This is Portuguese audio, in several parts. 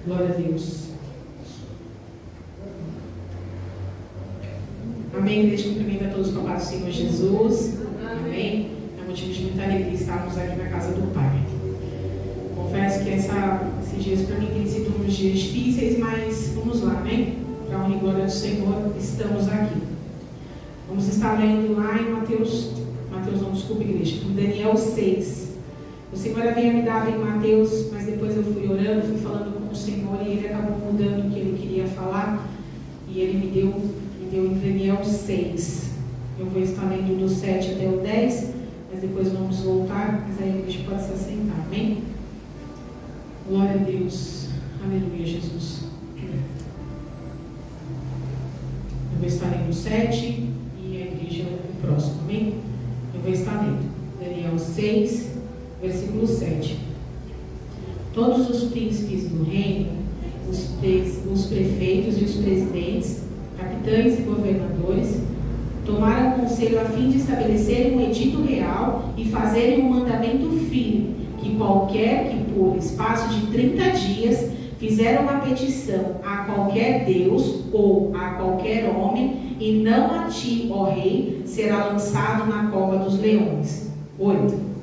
Glória a Deus. Amém. Igreja, cumprimento a todos com a paz do Senhor Jesus. Amém. É motivo de muita alegria estarmos aqui na casa do Pai. Confesso que esses dias para mim têm sido uns dias difíceis, mas vamos lá, amém? Para a honra e glória do Senhor, estamos aqui. Vamos estar lendo lá em em Daniel 6. O Senhor havia me dado em Mateus, mas depois eu fui orando, fui falando com o Senhor e Ele acabou mudando o que Ele queria falar. E Ele me deu em Daniel 6. Eu vou estar lendo do 7 até o 10, mas depois vamos voltar, mas aí a igreja pode se assentar, amém? Glória a Deus. Aleluia, Jesus. Eu vou estar lendo o 7 e a igreja o próximo, amém? Eu vou estar lendo Daniel 6, versículo 7. Todos os príncipes do reino, os prefeitos e os presidentes, capitães e governadores, tomaram conselho a fim de estabelecerem um edito real e fazerem um mandamento firme, que qualquer que por espaço de 30 dias fizer uma petição a qualquer Deus ou a qualquer homem, e não a ti, ó rei, será lançado na cova dos leões. 8.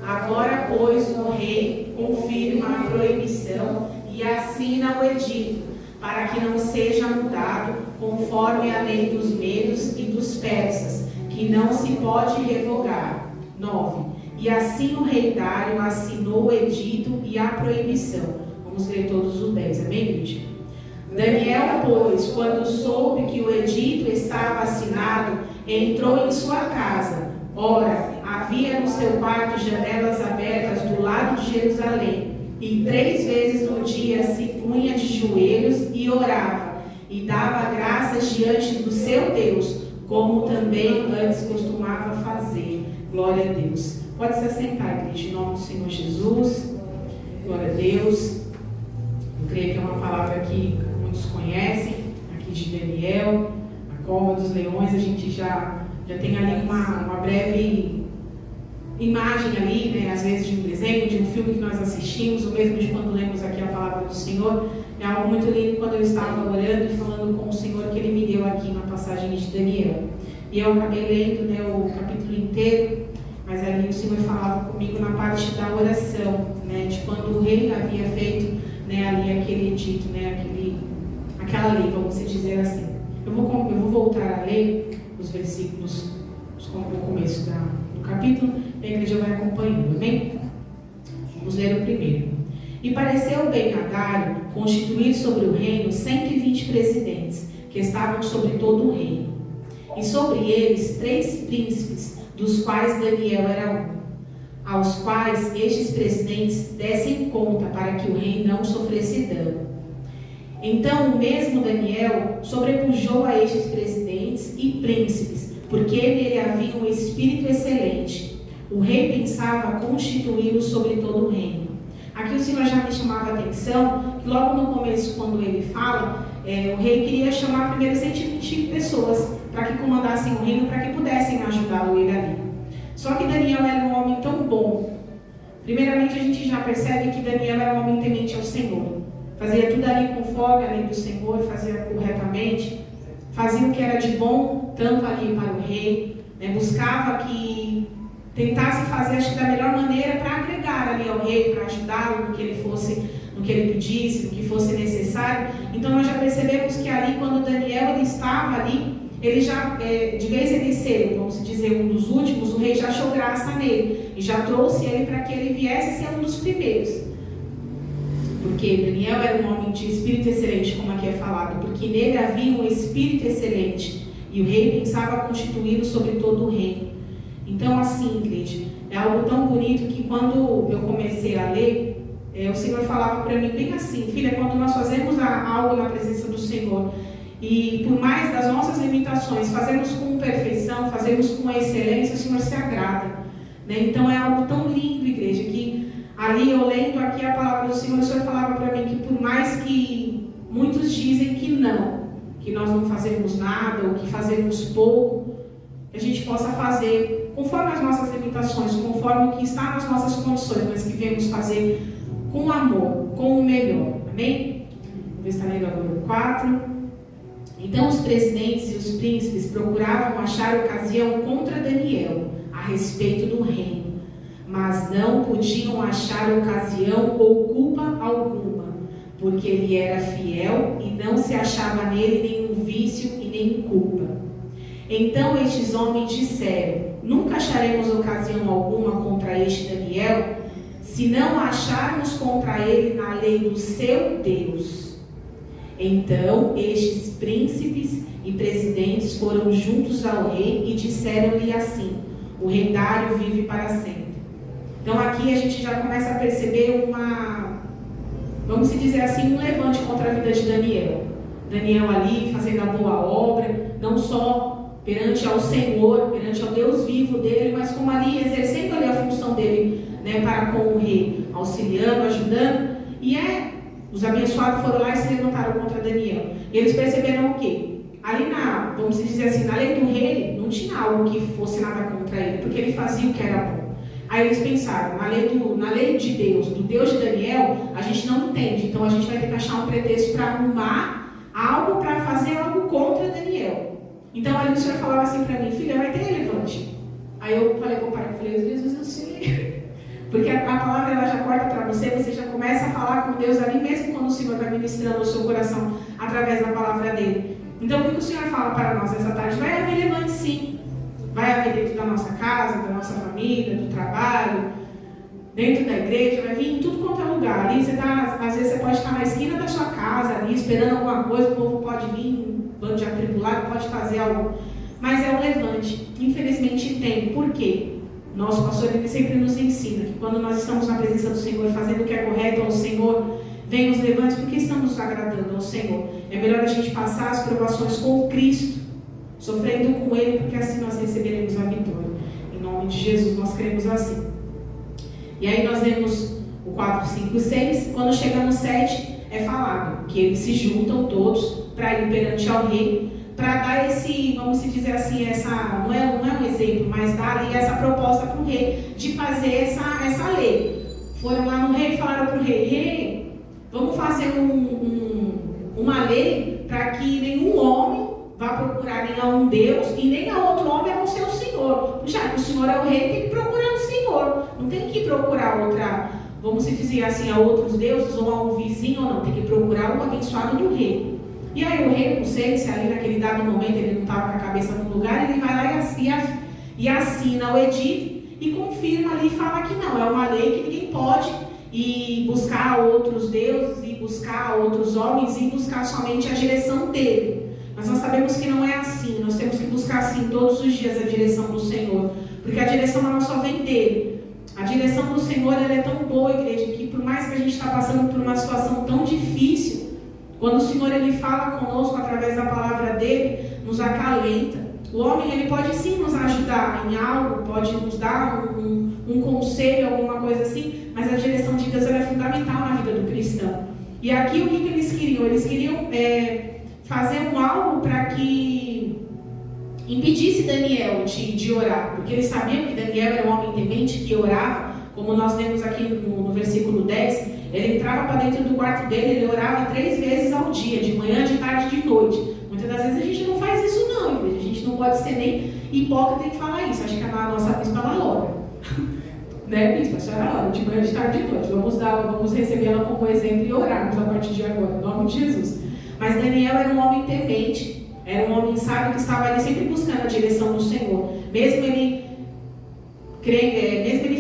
Agora, pois, o rei confirma a proibição e assina o edito, para que não seja mudado, conforme a lei dos medos e dos persas, que não se pode revogar. 9. E assim o rei Dário assinou o edito e a proibição. Vamos ler todos os 10, amém, igreja? Daniel, pois, quando soube que o edito estava assinado, entrou em sua casa. Ora, havia no seu quarto janelas abertas do lado de Jerusalém, e 3 vezes no dia se punha de joelhos e orava, e dava graças diante do seu Deus, como também antes costumava fazer. Glória a Deus. Pode se assentar, igreja, em nome do Senhor Jesus. Glória a Deus. Eu creio que é uma palavra que muitos conhecem, aqui de Daniel, a cova dos leões. A gente já tem ali uma breve imagem ali, né, às vezes de um desenho, de um filme que nós assistimos, ou mesmo de quando lemos aqui a palavra do Senhor. É algo muito lindo quando eu estava orando e falando com o Senhor que Ele me deu aqui na passagem de Daniel. E eu acabei lendo, né, o capítulo inteiro, mas ali o Senhor falava comigo na parte da oração, né, de quando o rei havia feito, né, ali aquele edito, né, aquela lei, vamos dizer assim. Eu vou voltar a ler os versículos, o começo do capítulo, e a igreja vai acompanhando, amém? Vamos ler o primeiro. E pareceu bem a Dário constituir sobre o reino 120 presidentes, que estavam sobre todo o reino, e sobre eles 3 príncipes, dos quais Daniel era um, aos quais estes presidentes dessem conta para que o rei não sofresse dano. Então o mesmo Daniel sobrepujou a estes presidentes e príncipes, porque nele havia um espírito excelente. O rei pensava constituí-lo sobre todo o reino. Aqui o Senhor já me chamava a atenção, que logo no começo, quando ele fala, o rei queria chamar primeiro 120 pessoas para que comandassem o reino, para que pudessem ajudá-lo ele ali. Só que Daniel era um homem tão bom. Primeiramente a gente já percebe que Daniel era um homem temente ao Senhor. Fazia tudo ali conforme a lei do Senhor, fazia corretamente, fazia o que era de bom, tanto ali para o rei, né? Buscava que tentasse fazer, acho que da melhor maneira, para agregar ali ao rei, para ajudá-lo no que ele pedisse, no que fosse necessário. Então nós já percebemos que ali, quando Daniel ele estava ali, ele já, de vez ele ser, vamos dizer, um dos últimos, o rei já achou graça nele e já trouxe ele para que ele viesse a ser um dos primeiros. Porque Daniel era um homem de espírito excelente, como aqui é falado, porque nele havia um espírito excelente e o rei pensava constituí-lo sobre todo o reino. Então, assim, igreja, é algo tão bonito que quando eu comecei a ler, o Senhor falava para mim bem assim: filha, quando nós fazemos algo na presença do Senhor, e por mais das nossas limitações, fazemos com perfeição, fazemos com excelência, o Senhor se agrada, né? Então é algo tão lindo, igreja, que ali eu lendo aqui a palavra do Senhor, o Senhor falava para mim que por mais que muitos dizem que nós não fazemos nada, ou que fazemos pouco, que a gente possa fazer conforme as nossas limitações, conforme o que está nas nossas condições, mas que viemos fazer com amor, com o melhor. Amém? Vou estar lendo agora o 4. Então os presidentes e os príncipes procuravam achar ocasião contra Daniel a respeito do reino, mas não podiam achar ocasião ou culpa alguma, porque ele era fiel e não se achava nele nenhum vício e nem culpa. Então estes homens disseram: nunca acharemos ocasião alguma contra este Daniel, se não acharmos contra ele na lei do seu Deus. Então estes príncipes e presidentes foram juntos ao rei e disseram-lhe assim: o rei Dário vive para sempre. Então aqui a gente já começa a perceber vamos dizer assim, um levante contra a vida de Daniel. Daniel ali fazendo a boa obra, não só perante ao Senhor, perante ao Deus vivo dele, mas como ali, exercendo ali a função dele, né, para com o rei, auxiliando, ajudando. E os abençoados foram lá e se levantaram contra Daniel. E eles perceberam o quê? Ali vamos dizer assim, na lei do rei, não tinha algo que fosse nada contra ele, porque ele fazia o que era bom. Aí eles pensaram, na lei de Deus, do Deus de Daniel, a gente não entende, então a gente vai ter que achar um pretexto para arrumar algo, para fazer algo contra Daniel. Então ali o Senhor falava assim para mim: filha, vai ter levante. Aí eu falei com o pai, Jesus, eu sei. Porque a palavra ela já corta para você já começa a falar com Deus ali, mesmo quando o Senhor vai ministrando o seu coração através da palavra dele. Então o que o Senhor fala para nós essa tarde? Vai haver levante sim. Vai haver dentro da nossa casa, da nossa família, do trabalho, dentro da igreja, vai vir em tudo quanto é lugar. Ali às vezes você pode estar na esquina da sua casa, ali esperando alguma coisa, o povo pode vir, um bando de atribulado, pode fazer algo. Mas é um levante. Infelizmente tem. Por quê? Nosso pastor ele sempre nos ensina que quando nós estamos na presença do Senhor, fazendo o que é correto ao Senhor, vem os levantes porque estamos agradando ao Senhor. É melhor a gente passar as provações com Cristo, sofrendo com Ele, porque assim nós receberemos a vitória. Em nome de Jesus, nós cremos assim. E aí nós vemos o 4, 5 e 6. Quando chega no 7, é falado que eles se juntam todos para ir perante ao rei, para dar vamos dizer assim, não é um exemplo, mas dar ali essa proposta para o rei, de fazer essa lei. Foram lá no rei e falaram para o rei: rei, vamos fazer uma lei para que nenhum homem vá procurar nem a um Deus e nem a outro homem a não ser o Senhor. Já que o Senhor é o rei, tem que procurar o Senhor. Não tem que procurar vamos dizer assim, a outros deuses ou a um vizinho, ou não. Tem que procurar o abençoado do rei. E aí o rei, não sei se ali naquele dado momento ele não estava com a cabeça no lugar, ele vai lá e assina o edito e confirma ali e fala que não, é uma lei que ninguém pode ir buscar outros deuses, e buscar outros homens, e buscar somente a direção dele. Mas nós sabemos que não é assim. Nós temos que buscar assim todos os dias a direção do Senhor, porque a direção não só vem dele. A direção do Senhor ela é tão boa, igreja, que por mais que a gente está passando por uma situação tão difícil, quando o Senhor ele fala conosco através da palavra dele, nos acalenta. O homem ele pode sim nos ajudar em algo, pode nos dar um conselho, alguma coisa assim, mas a direção de Deus ela é fundamental na vida do cristão. E aqui o que eles queriam? Eles queriam fazer algo para que impedisse Daniel de orar, porque eles sabiam que Daniel era um homem temente que orava, como nós vemos aqui no versículo 10, ele entrava para dentro do quarto dele, ele orava 3 vezes ao dia, de manhã, de tarde e de noite. Muitas das vezes a gente não faz isso não, a gente não pode ser nem hipócrita em falar isso. Acho que a nossa bispa ela ora. Né, bispa? A senhora ora, de manhã, de tarde e de noite. Vamos recebê-la como exemplo e orarmos a partir de agora, em nome de Jesus. Mas Daniel era um homem temente, era um homem sábio que estava ali sempre buscando a direção do Senhor. Mesmo ele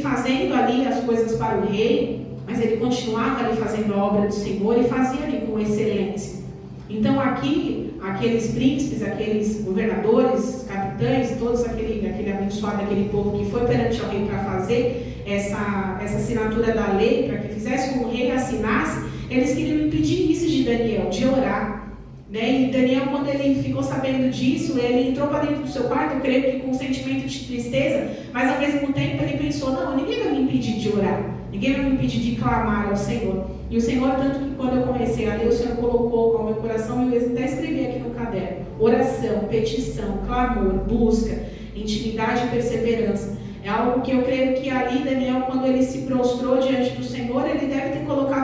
fazendo ali as coisas para o rei, mas ele continuava ali fazendo a obra do Senhor e fazia ali com excelência. Então aqui, aqueles príncipes, aqueles governadores, capitães, todos aquele abençoado, aquele povo que foi perante ao rei para fazer essa assinatura da lei, para que fizesse com o rei assinasse, eles queriam impedir isso de Daniel, de orar. Né? E Daniel, quando ele ficou sabendo disso, ele entrou para dentro do seu quarto, eu creio que com um sentimento de tristeza, mas ao mesmo tempo ele pensou, não, ninguém vai me impedir de orar, ninguém vai me impedir de clamar ao Senhor. E o Senhor, tanto que quando eu comecei a ler, o Senhor colocou ao meu coração, e eu até escrevi aqui no caderno, oração, petição, clamor, busca, intimidade e perseverança. É algo que eu creio que ali Daniel, quando ele se prostrou diante do Senhor, ele deve ter colocado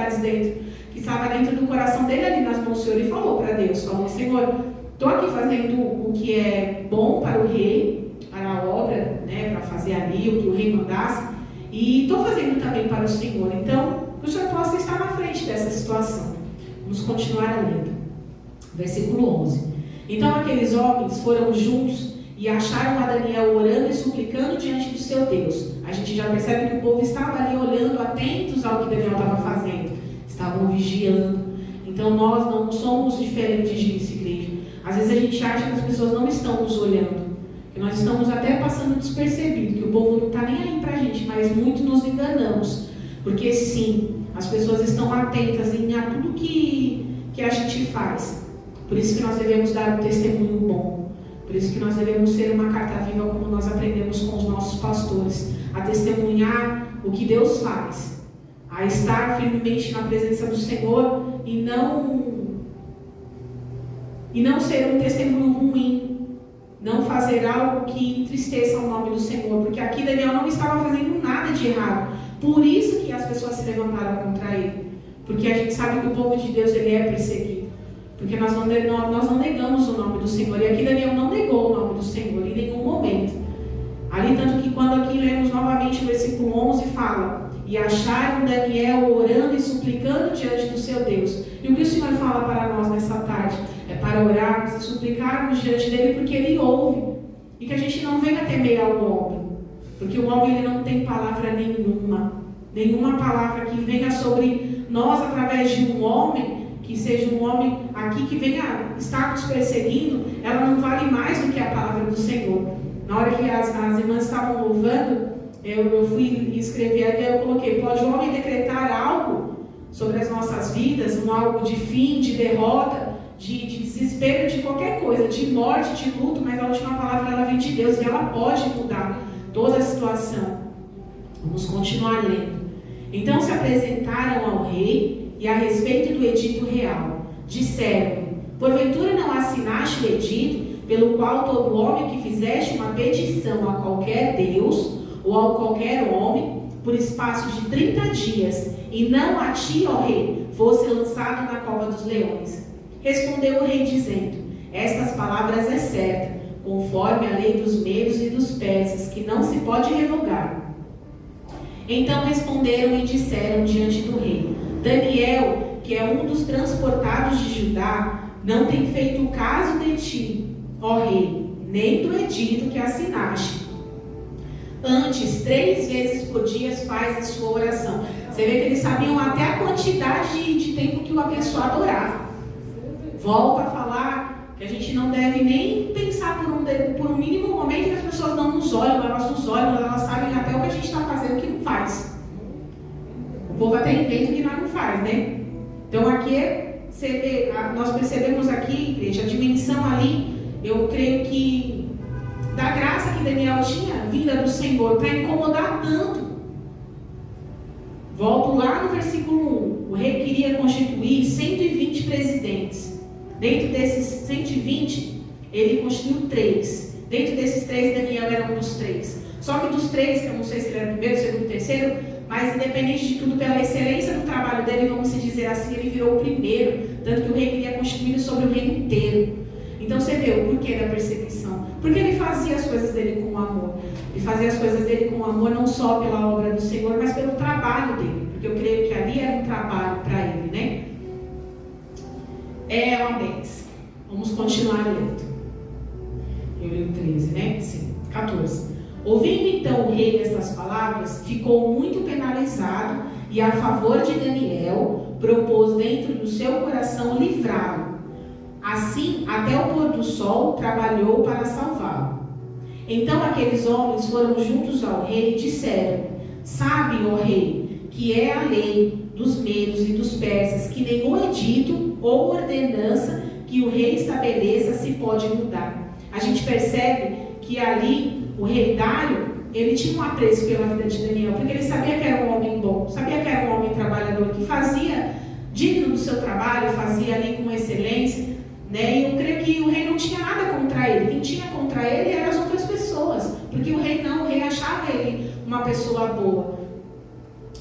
necessidades que estava dentro do coração dele ali nas mãos do Senhor, e falou para Deus, falou: Senhor, estou aqui fazendo o que é bom para o rei, para a obra, né, para fazer ali o que o rei mandasse, e estou fazendo também para o Senhor. Então, que o Senhor possa estar na frente dessa situação. Vamos continuar lendo. Versículo 11. Então aqueles homens foram juntos e acharam a Daniel orando e suplicando diante do seu Deus. A gente já percebe que o povo estava ali olhando, atentos ao que Daniel estava fazendo. Estavam vigiando. Então nós não somos diferentes disso, igreja. Às vezes a gente acha que as pessoas não estão nos olhando, que nós estamos até passando despercebido, que o povo não está nem aí para a gente, mas muito nos enganamos. Porque sim, as pessoas estão atentas a tudo que a gente faz. Por isso que nós devemos dar um testemunho bom. Por isso que nós devemos ser uma carta viva, como nós aprendemos com os nossos pastores, a testemunhar o que Deus faz, a estar firmemente na presença do Senhor e não ser um testemunho ruim, não fazer algo que entristeça o nome do Senhor, porque aqui Daniel não estava fazendo nada de errado. Por isso que as pessoas se levantaram contra ele, porque a gente sabe que o povo de Deus ele é perseguido, porque nós não negamos o nome do Senhor, e aqui Daniel não negou o nome do Senhor em nenhum momento. Ali, tanto que quando aqui lemos novamente o versículo 11, fala: e acharam Daniel orando e suplicando diante do seu Deus. E o que o Senhor fala para nós nessa tarde? É para orarmos e suplicarmos diante dele, porque ele ouve, e que a gente não venha temer ao homem, porque o homem ele não tem palavra nenhuma palavra que venha sobre nós através de um homem, que seja um homem aqui que venha estar nos perseguindo, ela não vale mais do que a palavra do Senhor. Na hora que as irmãs estavam louvando, eu fui escrever ali, eu coloquei: pode o homem decretar algo sobre as nossas vidas, algo de fim, de derrota, de desespero, de qualquer coisa, de morte, de luto, mas a última palavra ela vem de Deus e ela pode mudar toda a situação. Vamos continuar lendo. Então se apresentaram ao rei e a respeito do edito real, disseram: porventura não assinaste o edito, pelo qual todo homem que fizeste uma petição a qualquer Deus ou a qualquer homem, por espaço de 30 dias, e não a ti, ó rei, fosse lançado na cova dos leões? Respondeu o rei dizendo: estas palavras é certa, conforme a lei dos medos e dos persas, que não se pode revogar. Então responderam e disseram diante do rei: Daniel, que é um dos transportados de Judá, não tem feito caso de ti, ó rei, nem do edito que assinaste. Antes, 3 vezes por dia faz a sua oração. Você vê que eles sabiam até a quantidade de tempo que o abençoado orava. Volta a falar que a gente não deve nem pensar por um mínimo momento que as pessoas não nos olham, elas nos olham, elas sabem até o que a gente está fazendo que não faz. O povo até inventa que nós não faz, né? Então aqui você vê, nós percebemos aqui, igreja, a dimensão ali, eu creio que da graça que Daniel tinha, vinda do Senhor, para incomodar tanto. Volto lá no versículo 1. O rei queria constituir 120 presidentes. Dentro desses 120, ele constituiu 3. Dentro desses 3, Daniel era um dos 3. Só que dos 3, que eu não sei se ele era o primeiro, segundo, terceiro, mas independente de tudo, pela excelência do trabalho dele, vamos dizer assim, ele virou o primeiro. Tanto que o rei queria constituir sobre o reino inteiro. Então você vê o porquê da perseguição. Porque ele fazia as coisas dele com amor. Ele fazia as coisas dele com amor não só pela obra do Senhor, mas pelo trabalho dele. Porque eu creio que ali era um trabalho para ele, né? É uma bênção. Vamos continuar lendo. Eu li o 13, né? Sim, 14. Ouvindo então o rei estas palavras, ficou muito penalizado e a favor de Daniel propôs dentro do seu coração livrá-lo. Assim, até o pôr do sol, trabalhou para salvá-lo. Então aqueles homens foram juntos ao rei e disseram: sabe, ó rei, que é a lei dos medos e dos persas, que nenhum edito ou ordenança que o rei estabeleça se pode mudar. A gente percebe que ali o rei Dário, ele tinha um apreço pela vida de Daniel, porque ele sabia que era um homem bom, sabia que era um homem trabalhador, que fazia digno do seu trabalho, fazia ali com excelência. E eu creio que o rei não tinha nada contra ele. Quem tinha contra ele eram as outras pessoas. Porque o rei não, o rei achava ele uma pessoa boa.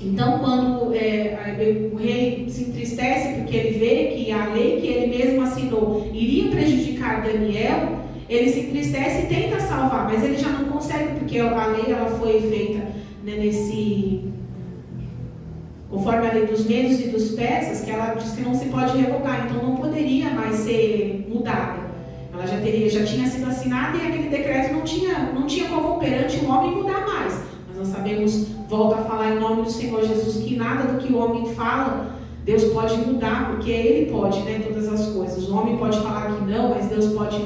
Então, quando o rei se entristece porque ele vê que a lei que ele mesmo assinou iria prejudicar Daniel, ele se entristece e tenta salvar, mas ele já não consegue, porque a lei ela foi feita, né, conforme a lei dos medos e dos persas, que ela diz que não se pode revogar, então não poderia mais ser mudada. Ela já tinha sido assinada e aquele decreto não tinha como perante o homem mudar mais. Mas nós sabemos, volto a falar em nome do Senhor Jesus, que nada do que o homem fala, Deus pode mudar, porque Ele pode, né, todas as coisas. O homem pode falar que não, mas Deus pode,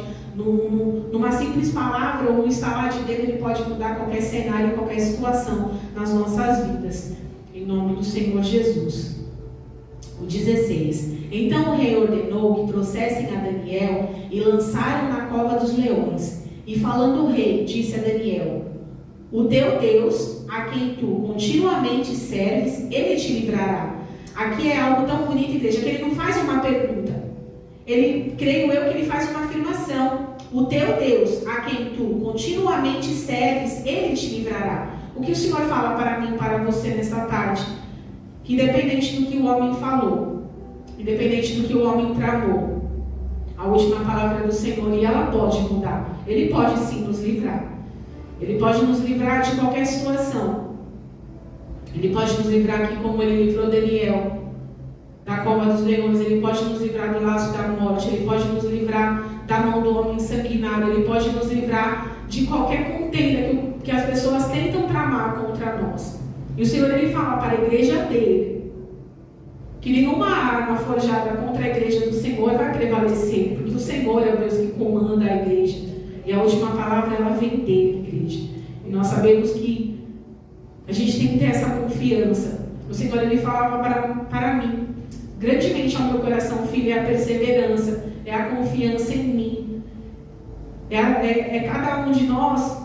numa simples palavra ou no estalar de dedo, Ele pode mudar qualquer cenário, qualquer situação nas nossas vidas. Em nome do Senhor Jesus. O 16. Então o rei ordenou que trouxessem a Daniel e lançaram na cova dos leões. E falando o rei, disse a Daniel: o teu Deus, a quem tu continuamente serves, ele te livrará. Aqui é algo tão bonito, igreja, que ele não faz uma pergunta. Ele, creio eu, que ele faz uma afirmação. O teu Deus, a quem tu continuamente serves, ele te livrará. O que o Senhor fala para mim e para você nesta tarde? Que independente do que o homem falou, independente do que o homem tramou, a última palavra do Senhor, e ela pode mudar. Ele pode sim nos livrar. Ele pode nos livrar de qualquer situação. Ele pode nos livrar aqui como ele livrou Daniel da cova dos leões. Ele pode nos livrar do laço da morte. Ele pode nos livrar da mão do homem sanguinário. Ele pode nos livrar de qualquer contenda que as pessoas tentam tramar contra nós. E o Senhor, ele fala para a igreja dele que nenhuma arma forjada contra a igreja do Senhor vai prevalecer, porque o Senhor é o Deus que comanda a igreja. E a última palavra, ela vem dele, igreja. E nós sabemos que a gente tem que ter essa confiança. O Senhor, ele falava para mim, grandemente ao meu coração, filho, é a perseverança, é a confiança em mim. É cada um de nós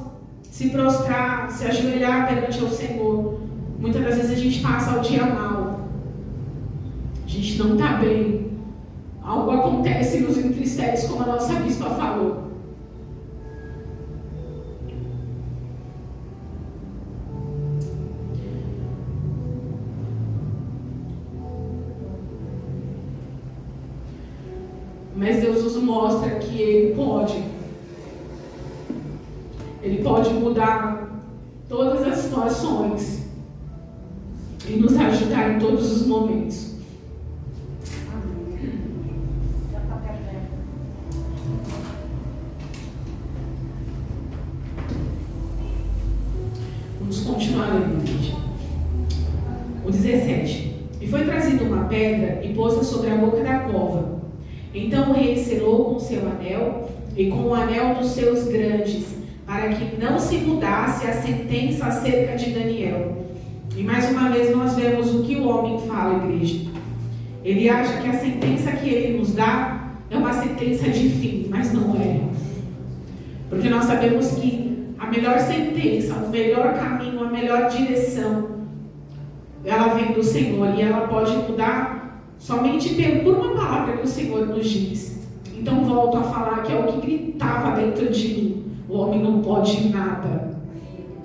se prostrar, se ajoelhar perante ao Senhor. Muitas das vezes a gente passa o dia mal. A gente não está bem. Algo acontece e nos entristece, como a nossa bispa falou. Mas Deus nos mostra que Ele pode mudar todas as situações e nos ajudar em todos os momentos. Vamos continuar lendo, gente. O 17. E foi trazida uma pedra e posta sobre a boca da cova. Então o rei selou com seu anel e com o anel dos seus grandes, para que não se mudasse a sentença acerca de Daniel. E mais uma vez nós vemos o que o homem fala, igreja. Ele acha que a sentença que ele nos dá é uma sentença de fim, mas não é. Porque nós sabemos que a melhor sentença, o melhor caminho, a melhor direção, ela vem do Senhor, e ela pode mudar somente por uma palavra que o Senhor nos diz. Então volto a falar que é o que gritava dentro de mim. O homem não pode nada.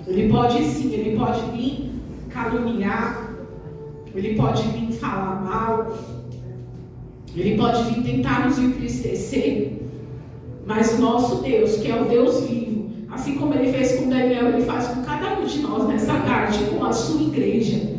Ele pode sim, ele pode vir caluniar, ele pode vir falar mal, ele pode vir tentar nos entristecer. Mas o nosso Deus, que é o Deus vivo, assim como ele fez com Daniel, ele faz com cada um de nós nessa tarde, com a sua igreja.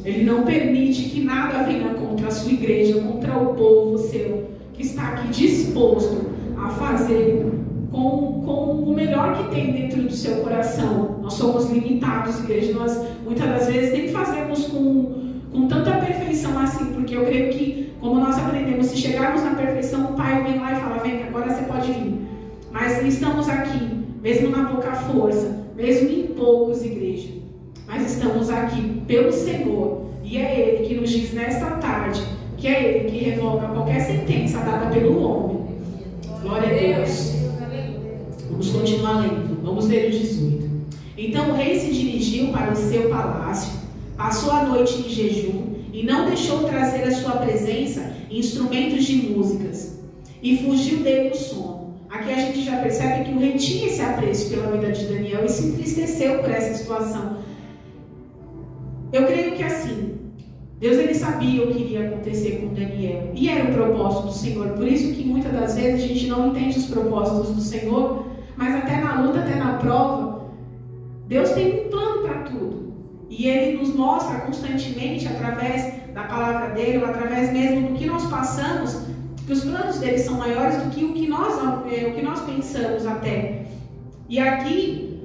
Ele não permite que nada venha contra a sua igreja, contra o povo seu, que está aqui disposto a fazer com o melhor que tem dentro do seu coração. Nós somos limitados, igreja. Nós, muitas das vezes, nem fazemos com tanta perfeição assim, porque eu creio que, como nós aprendemos, se chegarmos na perfeição, o Pai vem lá e fala: vem, agora você pode vir. Mas estamos aqui, mesmo na pouca força, mesmo em poucos, igreja. Mas estamos aqui pelo Senhor, e é Ele que nos diz nesta tarde que é Ele que revoga qualquer sentença dada pelo homem. Glória a Deus. Vamos continuar lendo. Vamos ler o 18. Então o rei se dirigiu para o seu palácio, passou a noite em jejum e não deixou trazer à sua presença instrumentos de músicas, e fugiu dele o sono. Aqui a gente já percebe que o rei tinha esse apreço pela vida de Daniel e se entristeceu por essa situação. Eu creio creio que assim, Deus ele sabia o que iria acontecer com Daniel. E era o propósito do Senhor. Por isso que muitas das vezes a gente não entende os propósitos do Senhor, mas até na luta, até na prova, Deus tem um plano para tudo. E Ele nos mostra constantemente, através da palavra dEle, ou através mesmo do que nós passamos, que os planos dEle são maiores do que o que nós pensamos até. E aqui,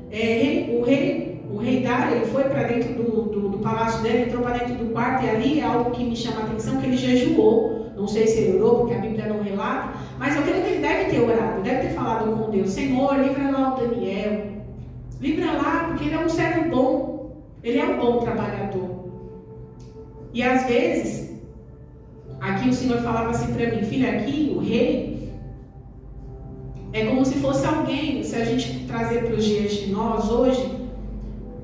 o rei Dário, ele foi para dentro do palácio dele, entrou para dentro do quarto, e ali é algo que me chama a atenção, que ele jejuou. Não sei se ele orou, porque a Bíblia não relata, mas eu creio que ele deve ter orado, deve ter falado com Deus: Senhor, livra lá o Daniel, livra lá, porque ele é um servo bom, ele é um bom trabalhador. E às vezes, aqui o Senhor falava assim para mim: filha, aqui o rei é como se fosse alguém, se a gente trazer para os dias de nós hoje,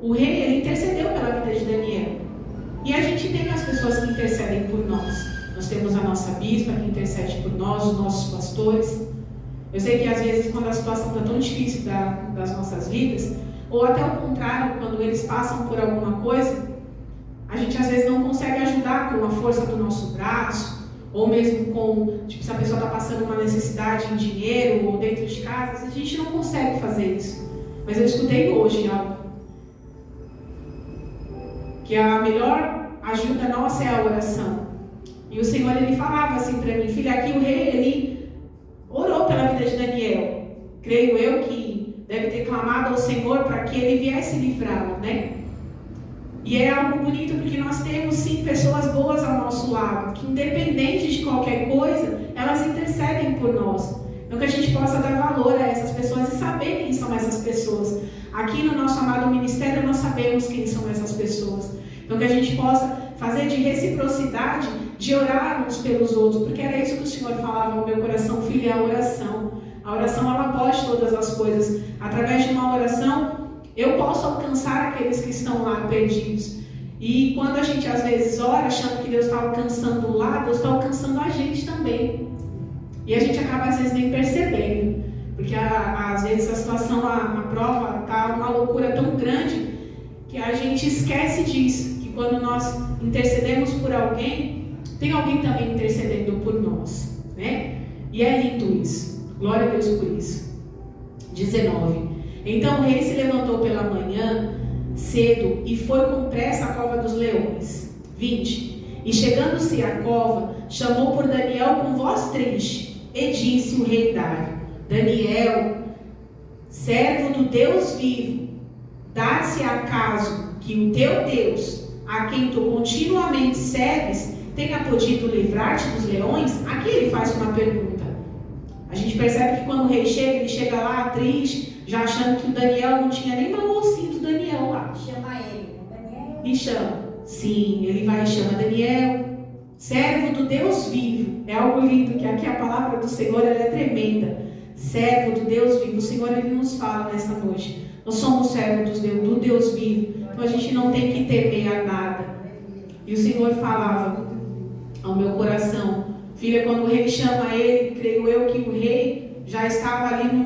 o rei, ele intercedeu pela vida de Daniel. E a gente tem as pessoas que intercedem por nós. Nós temos a nossa bispa que intercede por nós, os nossos pastores. Eu sei que às vezes, quando a situação está tão difícil das nossas vidas, ou até o contrário, quando eles passam por alguma coisa, a gente às vezes não consegue ajudar com a força do nosso braço, ou mesmo com, tipo, se a pessoa está passando uma necessidade em dinheiro ou dentro de casa, a gente não consegue fazer isso. Mas eu escutei hoje algo, que a melhor ajuda nossa é a oração. E o Senhor, ele falava assim para mim: filha, aqui o rei, ele orou pela vida de Daniel. Creio eu que deve ter clamado ao Senhor para que ele viesse livrá-lo, né? E é algo bonito, porque nós temos sim pessoas boas ao nosso lado, que independente de qualquer coisa, elas intercedem por nós. Então que a gente possa dar valor a essas pessoas e saber quem são essas pessoas. Aqui no nosso amado ministério nós sabemos quem são essas pessoas. Então que a gente possa fazer de reciprocidade, de orar uns pelos outros, porque era isso que o Senhor falava no meu coração: filha, é a oração. A oração, ela pode todas as coisas. Através de uma oração, eu posso alcançar aqueles que estão lá perdidos. E quando a gente às vezes ora achando que Deus está alcançando lá, Deus está alcançando a gente também. E a gente acaba às vezes nem percebendo, porque às vezes a situação, a prova está uma loucura tão grande que a gente esquece disso, que quando nós intercedemos por alguém, tem alguém também intercedendo por nós, né? E é lindo isso. Glória a Deus por isso. 19. Então o rei se levantou pela manhã cedo e foi com pressa à cova dos leões. 20. E chegando-se à cova, chamou por Daniel com voz triste, e disse o rei Dário: Daniel, servo do Deus vivo, dá-se acaso que o teu Deus, a quem tu continuamente serves, tenha podido livrar-te dos leões? Aqui ele faz uma pergunta. A gente percebe que quando o rei chega, ele chega lá triste, já achando que o Daniel não tinha nem uma bolsinha do Daniel lá. Chama ele, Daniel. E chama. Sim, ele vai e chama Daniel, servo do Deus vivo. É algo lindo, que aqui a palavra do Senhor, ela é tremenda. Servo do Deus vivo. O Senhor, ele nos fala nessa noite: nós somos servos do Deus vivo. Então a gente não tem que temer a nada. E o Senhor falava ao meu coração: filha, quando o rei chama ele, creio eu que o rei já estava ali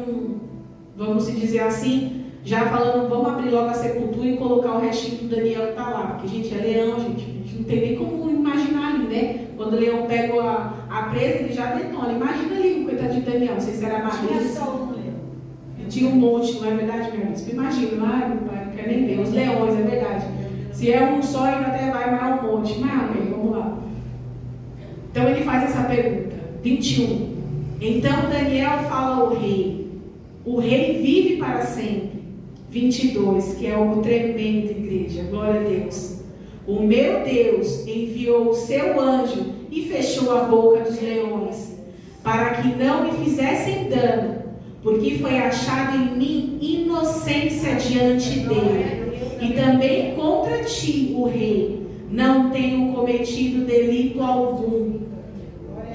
vamos dizer assim, já falando: vamos abrir logo a sepultura e colocar o restinho do Daniel que está lá. Porque, gente, é leão, gente. A gente não tem nem como imaginar ali, né? Quando o leão pega a presa, ele já detona. Imagina ali o coitado de Daniel, não sei se era madeira. Tinha só um leão. Tinha um monte, não é verdade, minha bispa? Imagina, não quer nem ver. Os leões, é verdade. Se é um só, ainda até vai mais um monte. Mas, amém, vamos lá. Então ele faz essa pergunta. 21. Então Daniel fala ao rei: o rei vive para sempre. 22, que é algo tremendo, igreja. Glória a Deus. O meu Deus enviou o seu anjo e fechou a boca dos leões, para que não me fizessem dano, porque foi achado em mim inocência diante dele. E também contra ti, o rei, não tenho cometido delito algum.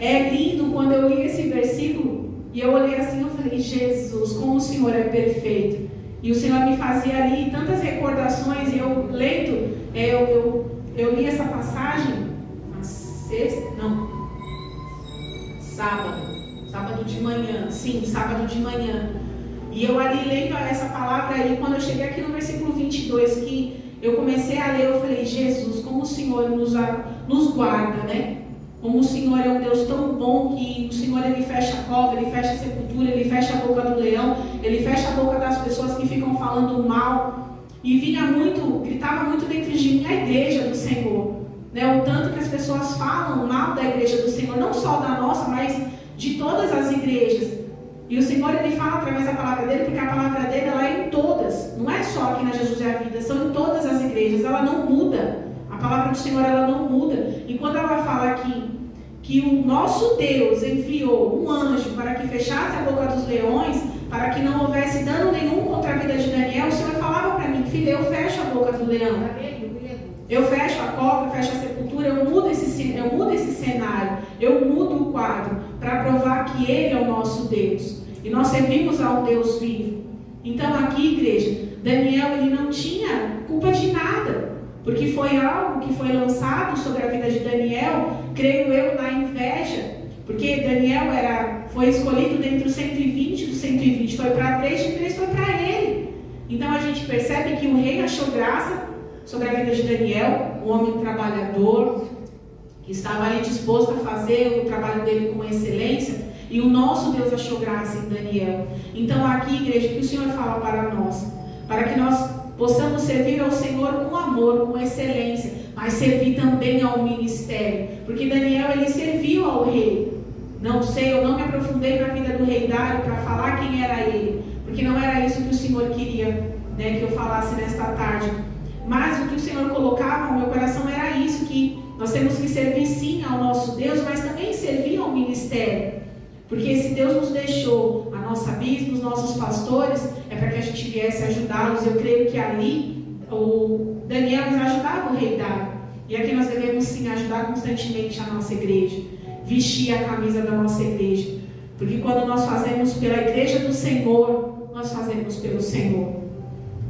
É lindo quando eu li esse versículo e eu olhei assim, eu falei: Jesus, como o Senhor é perfeito. E o Senhor me fazia ali tantas recordações, e eu lendo, eu li essa passagem na sábado de manhã, sábado de manhã. E eu ali lendo essa palavra aí, quando eu cheguei aqui no versículo 22, que eu comecei a ler, eu falei, Jesus, como o Senhor nos guarda, né? Como o Senhor é um Deus tão bom que o Senhor, Ele fecha a cova, Ele fecha a sepultura, Ele fecha a boca do leão, Ele fecha a boca das pessoas que ficam falando mal. E gritava muito dentro de mim a igreja do Senhor, né? O tanto que as pessoas falam mal da igreja do Senhor, não só da nossa, mas de todas as igrejas. E o Senhor, Ele fala através da palavra dEle, porque a palavra dEle, ela é em todas, não é só aqui na Jesus é a Vida, são em todas as igrejas, ela não muda. A palavra do Senhor, ela não muda. E quando ela fala aqui que o nosso Deus enviou um anjo para que fechasse a boca dos leões, para que não houvesse dano nenhum contra a vida de Daniel, o Senhor falava para mim, filha, eu fecho a boca do leão. Eu fecho a cova, eu fecho a sepultura, eu mudo esse cenário, eu mudo o quadro, para provar que Ele é o nosso Deus. E nós servimos ao Deus vivo. Então aqui, igreja, Daniel, ele não tinha culpa de nada. Porque foi algo que foi lançado sobre a vida de Daniel, creio eu, na inveja. Porque Daniel foi escolhido dentre os 120, dos 120 foi para 3, de 3 foi para ele. Então a gente percebe que o rei achou graça sobre a vida de Daniel, um homem trabalhador, que estava ali disposto a fazer o trabalho dele com excelência, e o nosso Deus achou graça em Daniel. Então aqui, igreja, que o Senhor fala para nós, para que nós possamos servir ao Senhor com amor, com excelência, mas servir também ao ministério, porque Daniel, ele serviu ao rei. Não sei, eu não me aprofundei na vida do rei Dário para falar quem era ele, porque não era isso que o Senhor queria, né, que eu falasse nesta tarde. Mas o que o Senhor colocava no meu coração era isso, que nós temos que servir sim ao nosso Deus, mas também servir ao ministério. Porque esse Deus nos deixou a nossa bispa, os nossos pastores, é para que a gente viesse ajudá-los. Eu creio que ali o Daniel ajudava o rei Dário. E aqui nós devemos sim ajudar constantemente a nossa igreja, vestir a camisa da nossa igreja. Porque quando nós fazemos pela igreja do Senhor, nós fazemos pelo Senhor.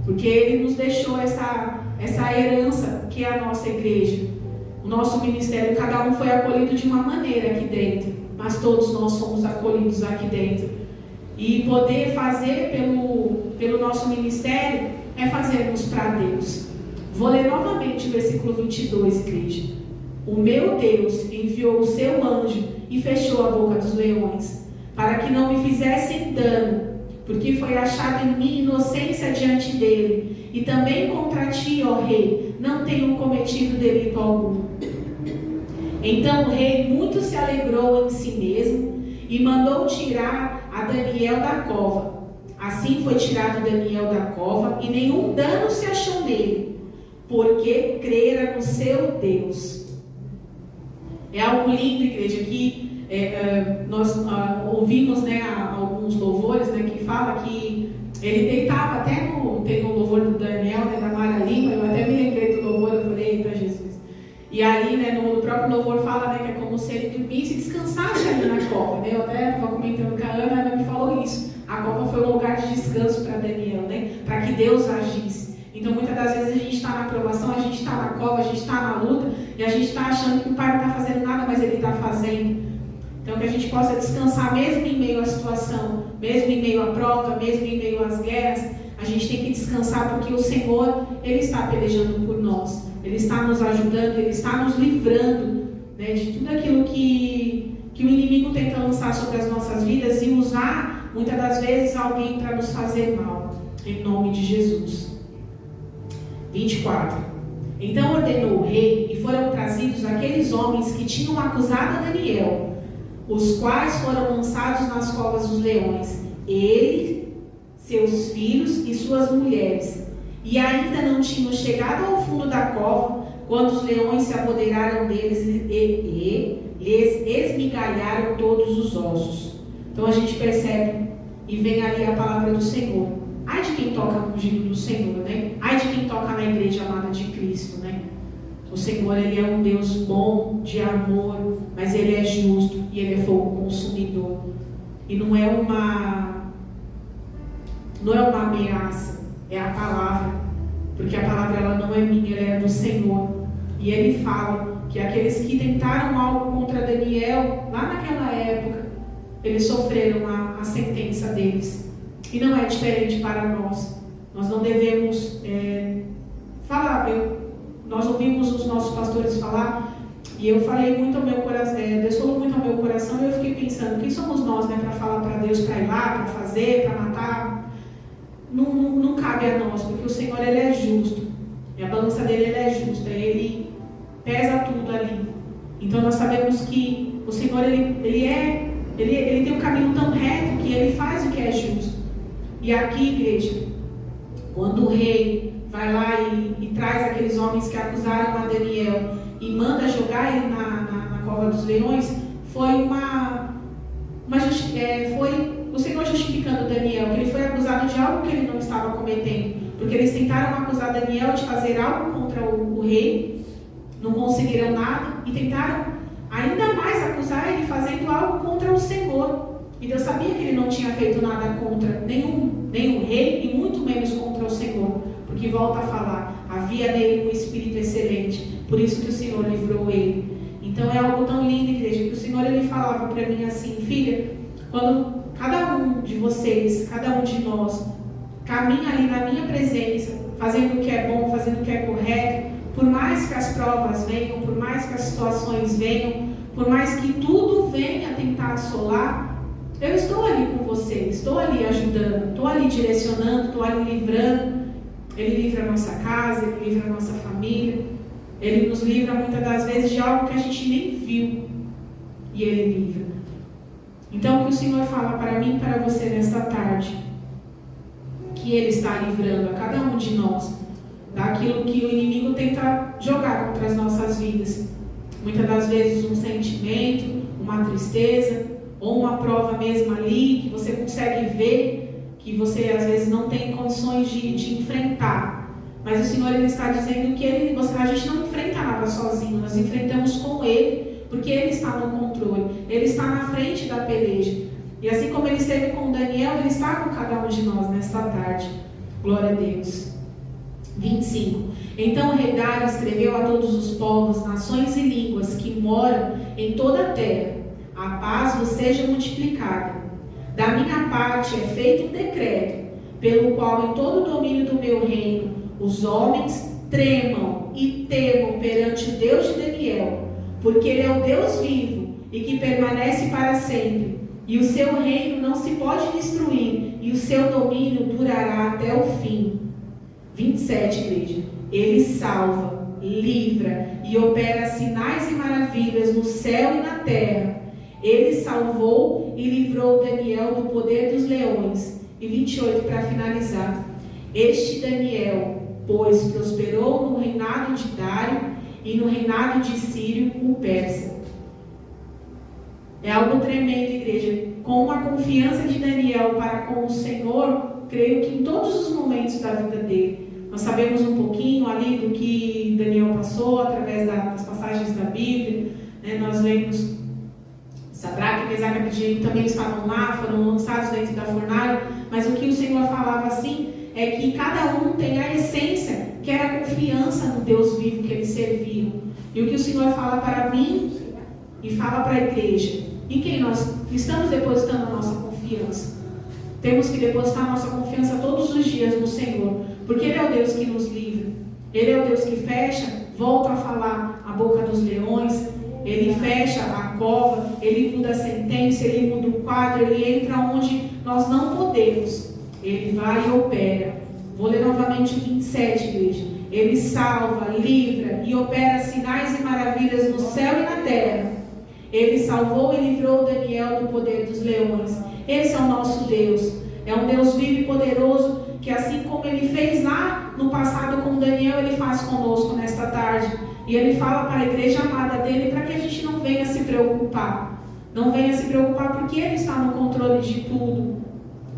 Porque Ele nos deixou essa herança que é a nossa igreja. O nosso ministério, cada um foi acolhido de uma maneira aqui dentro, mas todos nós fomos acolhidos aqui dentro. E poder fazer pelo nosso ministério é fazermos para Deus. Vou ler novamente o versículo 22, igreja. O meu Deus enviou o seu anjo e fechou a boca dos leões, para que não me fizessem dano, porque foi achada em mim inocência diante dele, e também contra ti, ó rei, não tenho cometido delito algum. Então o rei muito se alegrou em si mesmo e mandou tirar a Daniel da cova. Assim foi tirado Daniel da cova e nenhum dano se achou nele, porque crera no seu Deus. É algo lindo, igreja, que nós ouvimos, né, alguns louvores, né, que fala que ele deitava até tem um louvor do Daniel, né, da Mara Lima, eu até me lembrei do louvor, eu falei, eita Jesus. E ali, né, no próprio louvor fala, né, que é como se ele dormisse e descansasse ali na cova, né? Eu até estava comentando com a Ana, ela me falou isso. A cova foi um lugar de descanso para Daniel, né, para que Deus agisse. Então, muitas das vezes a gente está na provação, a gente está na cova, a gente está na luta, e a gente está achando que o Pai não está fazendo nada, mas Ele está fazendo. Então, que a gente possa descansar mesmo em meio à situação, mesmo em meio à prova, mesmo em meio às guerras. A gente tem que descansar porque o Senhor, Ele está pelejando por nós. Ele está nos ajudando, Ele está nos livrando, né, de tudo aquilo que o inimigo tenta lançar sobre as nossas vidas e usar, muitas das vezes, alguém para nos fazer mal. Em nome de Jesus. 24. Então ordenou o rei e foram trazidos aqueles homens que tinham acusado Daniel, os quais foram lançados nas covas dos leões, ele, seus filhos e suas mulheres, e ainda não tinham chegado ao fundo da cova, quando os leões se apoderaram deles e lhes esmigalharam todos os ossos. Então a gente percebe, e vem ali a palavra do Senhor. Ai de quem toca no ungido do Senhor, né? Ai de quem toca na igreja amada de Cristo, né? O Senhor, Ele é um Deus bom, de amor, mas Ele é justo e Ele é fogo consumidor. E não é uma ameaça, é a palavra, porque a palavra ela não é minha, ela é do Senhor. E Ele fala que aqueles que tentaram algo contra Daniel, lá naquela época, eles sofreram a sentença deles. E não é diferente para nós. Nós não devemos nós ouvimos os nossos pastores falar, e eu falei muito ao meu coração, Deus falou muito ao meu coração, e eu fiquei pensando, quem somos nós, né, para falar para Deus, para ir lá, para fazer, para matar? Não cabe a nós, porque o Senhor, Ele é justo, e a balança dele, Ele é justa, Ele pesa tudo ali. Então nós sabemos que o Senhor, Ele tem um caminho tão reto que Ele faz o que é justo. E aqui, igreja, quando o rei vai lá e traz aqueles homens que acusaram a Daniel e manda jogar ele na cova dos leões, foi o Senhor justificando Daniel, que ele foi acusado de algo que ele não estava cometendo, porque eles tentaram acusar Daniel de fazer algo contra o rei, não conseguiram nada, e tentaram ainda mais acusar ele fazendo algo contra o Senhor. E Deus sabia que ele não tinha feito nada contra nenhum rei, e muito menos contra o Senhor, porque volta a falar, havia nele um espírito excelente, por isso que o Senhor livrou ele. Então é algo tão lindo, igreja, que o Senhor, Ele falava para mim assim: filha, quando cada um de vocês, cada um de nós caminha ali na minha presença, fazendo o que é bom, fazendo o que é correto, por mais que as provas venham, por mais que as situações venham, por mais que tudo venha tentar assolar, eu estou ali com você, estou ali ajudando, estou ali direcionando, estou ali livrando. Ele livra a nossa casa, Ele livra a nossa família, Ele nos livra muitas das vezes de algo que a gente nem viu, e Ele livra. Então o que o Senhor fala para mim e para você nesta tarde, que Ele está livrando a cada um de nós daquilo que o inimigo tenta jogar contra as nossas vidas. Muitas das vezes um sentimento, uma tristeza, ou uma prova mesmo ali, que você consegue ver, que você às vezes não tem condições de enfrentar. Mas o Senhor, Ele está dizendo que a gente não enfrenta nada sozinho, nós enfrentamos com Ele, porque Ele está no controle, Ele está na frente da peleja. E assim como Ele esteve com Daniel, Ele está com cada um de nós nesta tarde. Glória a Deus. 25. Então o rei Dário escreveu a todos os povos, nações e línguas que moram em toda a terra: a paz vos seja multiplicada. Da minha parte é feito um decreto, pelo qual em todo o domínio do meu reino os homens tremam e temam perante o Deus de Daniel, porque Ele é o Deus vivo e que permanece para sempre, e o seu reino não se pode destruir, e o seu domínio durará até o fim. 27, igreja. Ele salva, livra e opera sinais e maravilhas no céu e na terra. Ele salvou e livrou Daniel do poder dos leões. E 28, para finalizar. Este Daniel, pois, prosperou no reinado de Dário e no reinado de Círio, o persa. É algo tremendo, igreja. Com a confiança de Daniel para com o Senhor, creio que em todos os momentos da vida dele, nós sabemos um pouquinho ali do que Daniel passou através das passagens da Bíblia, né? Nós lemos Sadraque, Mesaque e Abednego também estavam lá, foram lançados dentro da fornalha, mas o que o Senhor falava assim é que cada um tem a essência, que era a confiança no Deus vivo que eles serviam. E o que o Senhor fala para mim e fala para a igreja, em quem nós estamos depositando a nossa confiança. Temos que depositar a nossa confiança todos os dias no Senhor, porque Ele é o Deus que nos livra, Ele é o Deus que fecha, volta a falar a boca dos leões, Ele fecha a cova, Ele muda a sentença, Ele muda o quadro, Ele entra onde nós não podemos, Ele vai e opera. Vou ler novamente o 27, igreja. Ele salva, livra e opera sinais e maravilhas no céu e na terra. Ele salvou e livrou Daniel do poder dos leões. Esse é o nosso Deus. É um Deus vivo e poderoso, que assim como Ele fez lá no passado com Daniel, Ele faz conosco nesta tarde. E Ele fala para a igreja amada dEle para que a gente não venha se preocupar. Não venha se preocupar, porque Ele está no controle de tudo.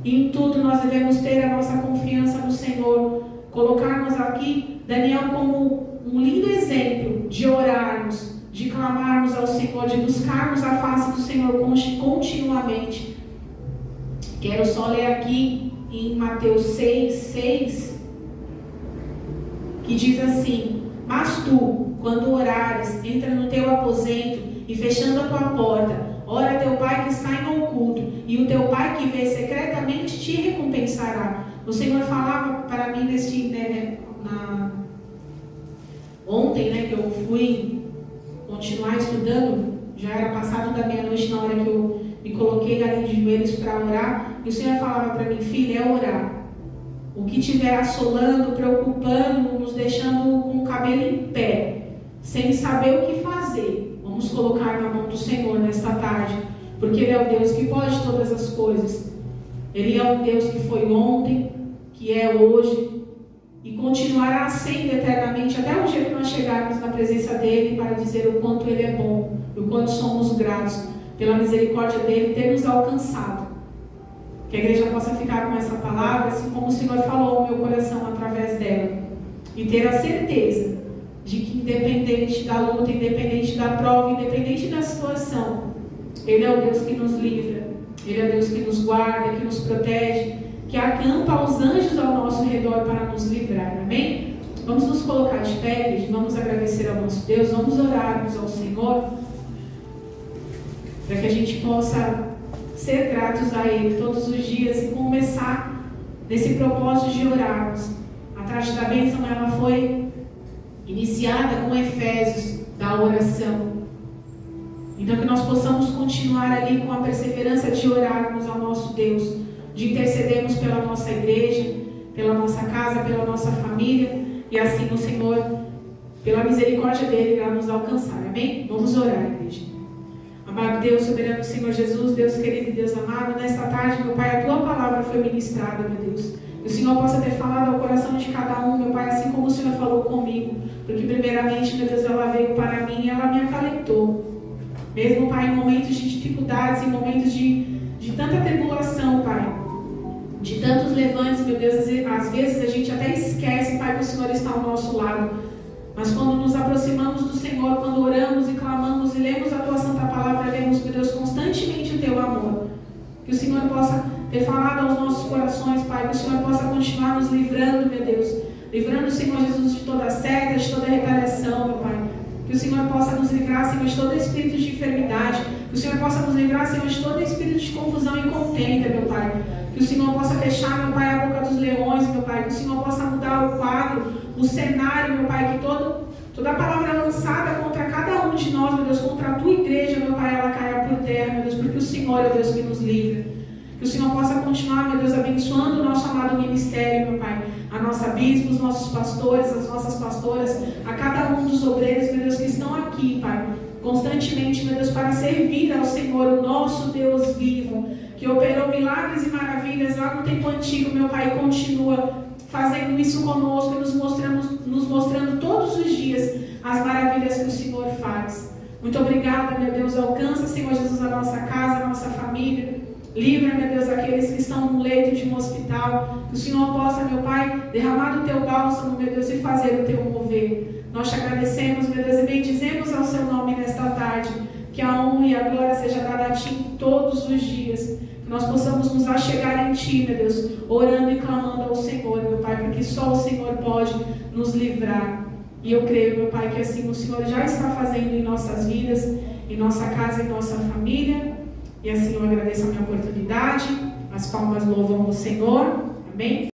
E em tudo nós devemos ter a nossa confiança no Senhor. Colocarmos aqui Daniel como um lindo exemplo de orarmos, de clamarmos ao Senhor, de buscarmos a face do Senhor continuamente. Quero só ler aqui em Mateus 6, que diz assim: mas tu, quando orares, entra no teu aposento e fechando a tua porta, ora a teu Pai que está em oculto, e o teu Pai que vê secretamente te recompensará. O Senhor falava para mim Ontem, né, que eu fui continuar estudando, já era passado da meia-noite na hora que eu me coloquei ali de joelhos para orar, e o Senhor falava para mim, filha, é orar. O que estiver assolando, preocupando, nos deixando com o cabelo em pé, sem saber o que fazer, vamos colocar na mão do Senhor nesta tarde, porque Ele é o Deus que pode todas as coisas. Ele é o Deus que foi ontem, que é hoje, e continuará sendo eternamente, até o dia que nós chegarmos na presença dEle, para dizer o quanto Ele é bom, e o quanto somos gratos pela misericórdia dEle ter nos alcançado. Que a igreja possa ficar com essa palavra, assim como o Senhor falou no meu coração através dela, e ter a certeza de que independente da luta, independente da prova, independente da situação, Ele é o Deus que nos livra, Ele é o Deus que nos guarda, que nos protege, que acampa os anjos ao nosso redor para nos livrar, amém? Vamos nos colocar de pé, igreja, vamos agradecer ao nosso Deus, vamos orarmos ao Senhor, para que a gente possa ser gratos a Ele todos os dias e começar nesse propósito de orarmos. A tarde da bênção, ela foi iniciada com Efésios, da oração. Então que nós possamos continuar ali com a perseverança de orarmos ao nosso Deus, de intercedermos pela nossa igreja, pela nossa casa, pela nossa família, e assim o Senhor, pela misericórdia dEle, irá nos alcançar, amém? Vamos orar, igreja. Amado Deus, soberano Senhor Jesus, Deus querido e Deus amado, nesta tarde, meu Pai, a Tua palavra foi ministrada, meu Deus. Que o Senhor possa ter falado ao coração de cada um, meu Pai, assim como o Senhor falou comigo. Porque primeiramente, meu Deus, ela veio para mim e ela me acalentou. Mesmo, Pai, em momentos de dificuldades, em momentos de tanta tribulação, Pai, de tantos levantes, meu Deus, às vezes a gente até esquece, Pai, que o Senhor está ao nosso lado. Mas quando nos aproximamos do Senhor, quando oramos e clamamos e lemos a Tua Santa Palavra, lemos, meu Deus, constantemente o Teu amor. Que o Senhor possa ter falado aos nossos corações, Pai, que o Senhor possa continuar nos livrando, meu Deus. Livrando, Senhor Jesus, de toda seta, de toda retaliação, meu Pai. Que o Senhor possa nos livrar, Senhor, de todo espírito de enfermidade. Que o Senhor possa nos livrar, Senhor, de todo espírito de confusão e contenda, meu Pai. Que o Senhor possa fechar, meu Pai, a boca dos leões, meu Pai. Que o Senhor possa mudar o quadro, o cenário, meu Pai. Que toda a palavra lançada contra cada um de nós, meu Deus, contra a Tua igreja, meu Pai, ela caia por terra, meu Deus. Porque o Senhor é o Deus que nos livra. Que o Senhor possa continuar, meu Deus, abençoando o nosso amado ministério, meu Pai. A nossa bispo, os nossos pastores, as nossas pastoras, a cada um dos obreiros, meu Deus, que estão aqui, Pai, constantemente, meu Deus, para servir ao Senhor, o nosso Deus vivo, que operou milagres e maravilhas lá no tempo antigo, meu Pai, e continua fazendo isso conosco e nos mostrando todos os dias as maravilhas que o Senhor faz. Muito obrigada, meu Deus. Alcança, Senhor Jesus, a nossa casa, a nossa família. Livra, meu Deus, aqueles que estão no leito de um hospital. Que o Senhor possa, meu Pai, derramar do Teu bálsamo, meu Deus, e fazer o Teu mover. Nós te agradecemos, meu Deus, e bendizemos ao Seu nome nesta tarde. Que a honra e a glória seja dada a Ti todos os dias. Que nós possamos nos achegar em Ti, meu Deus, orando e clamando ao Senhor, meu Pai, porque só o Senhor pode nos livrar. E eu creio, meu Pai, que assim o Senhor já está fazendo em nossas vidas, em nossa casa, em nossa família. E assim eu agradeço a minha oportunidade. As palmas louvam o Senhor. Amém?